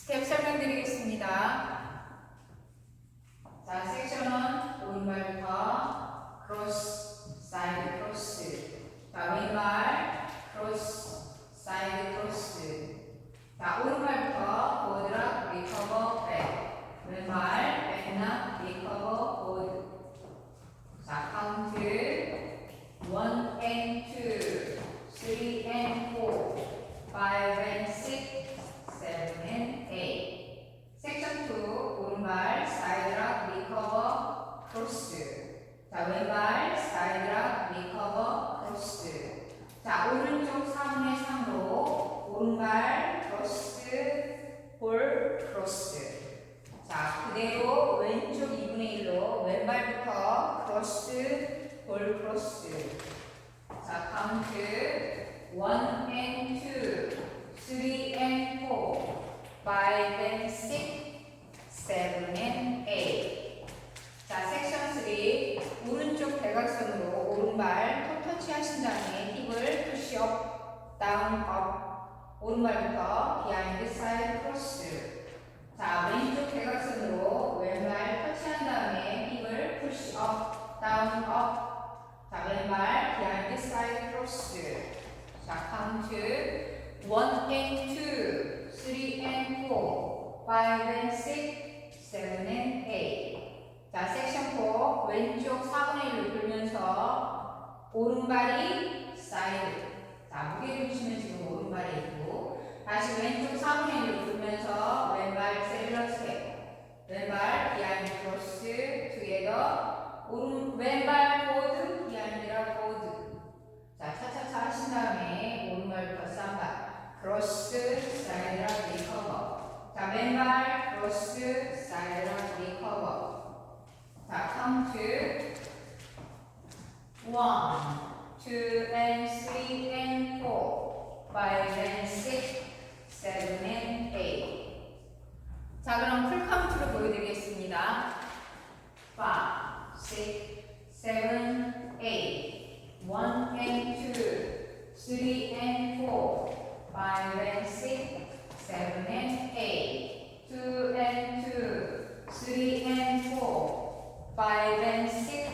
스텝 설명드리겠습니다. 자, 섹션은 오른발부터 크로스, 사이드 크로스. 자, 왼발 크로스, 사이드 크로스. 자, 오른발부터 보드락, 리커버, 백. 왼발 백락, 리커버, 보드. 자, 카운트 1 and 2, 3 and 4, 5 and 6, 7 and 8. 섹션 2 오른발 사이드락 리커버 크로스. 자, 왼발 사이드락 리커버 크로스. 자, 오른쪽 3분의 3로 오른발 크로스 볼 크로스. 자, 그대로 왼쪽 2분의 1로 왼발부터 크로스 볼 크로스. 자, 카운트 1 and 2, 3 and 4, 5 and 6, 7 and 8. 자, 섹션 3 오른쪽 대각선으로 오른발 톱터치 하신 다음에 힙을 푸시 업, 다운, 업. 오른발부터 비하인드 사이드 크로스. 자, 왼쪽 대각선으로 왼발 터치한 다음에 힙을 푸시 업, 다운, 업. 자, 왼발 비하인드 사이드 크로스. 자, 카운트 1 and 2, 3 and 4, 5 and 6, 7 and 8. 자, 섹션 4 왼쪽 4분의 1로 돌면서 오른발이 사이드. 자, 무게를 주시면 지금 오른발이 있고, 다시 왼쪽 4분의 1로 돌면서 왼발 셀러 스텝. 왼발 비하인드 크로스 투게더. 왼발 보드 비하인드라 보드. 자, 차차차 하신 다음에 오른발부터 삼바 크로스 사이드라 리커버. 자, 왼발 크로스 사이드라 리커버. 자, 카운트 1, 2 and 3 and 4, 5 and 6, 7 and 8. 자, 그럼 풀 카운트로 보여드리겠습니다. 5, 6, 7, 8. 1 and 2, 3 and 4, 5 and 6, 7 and 8. 2 and 2, 3 and 4, 5 and 6,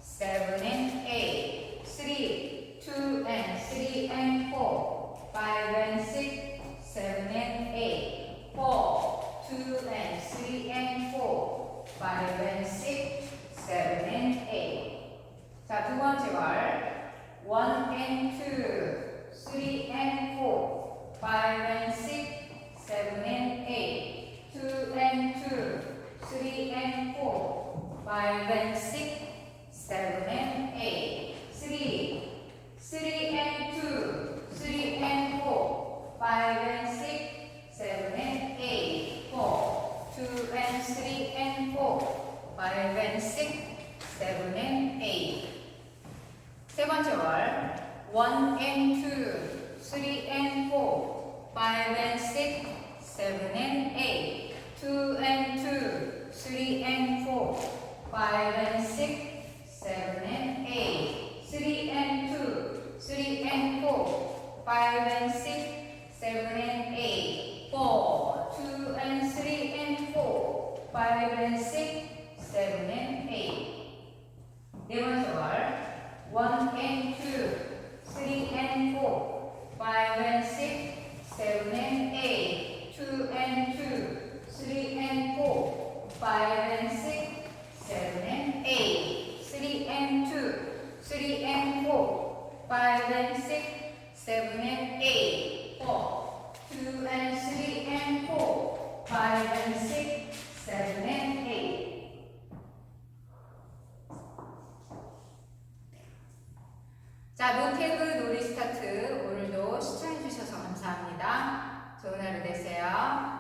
7 and 8. 3, 2 and 3 and 4, 5 and 6, 7 and 8. 4, 2 and 3 and 4, 5 and 6, 7 and 8. 자, 두 번째 발 1 and 2, 3 and 4, 5 and 6, 7 and 8. 2 and 2, 3 and 4, 5 and 6, 7 and 8. 3 and 2, 3 and 4, 5 and 6, 7 and 8. 4, 2 and 3 and 4, 5 and 6, 7 and 8. 세 번째 월 1 and 2, 3 and 4, 5 and 6, 7 and 8. 2 and 2, 3 and 4, 5 and 6, 7 and 8. 3 and 2, 3 and 4, 5 and 6, 7 and 8. 4, 2 and 3 and 4, 5 and 6, 7 and 8. 네 번째 월 1 and 2, 3 and 4, 5 and 6, 7 and 8. 2 and 2, 3 and 4, 5 and 6, 7 and 8. 3 and 2, 3 and 4, 5 and 6, 7 and 8. 4, 2 and 3 and 4, 5 and 6, 7 and 8. 자, 노태그 놀이 스타트 오늘도 시청해주셔서 감사합니다. 좋은 하루 되세요.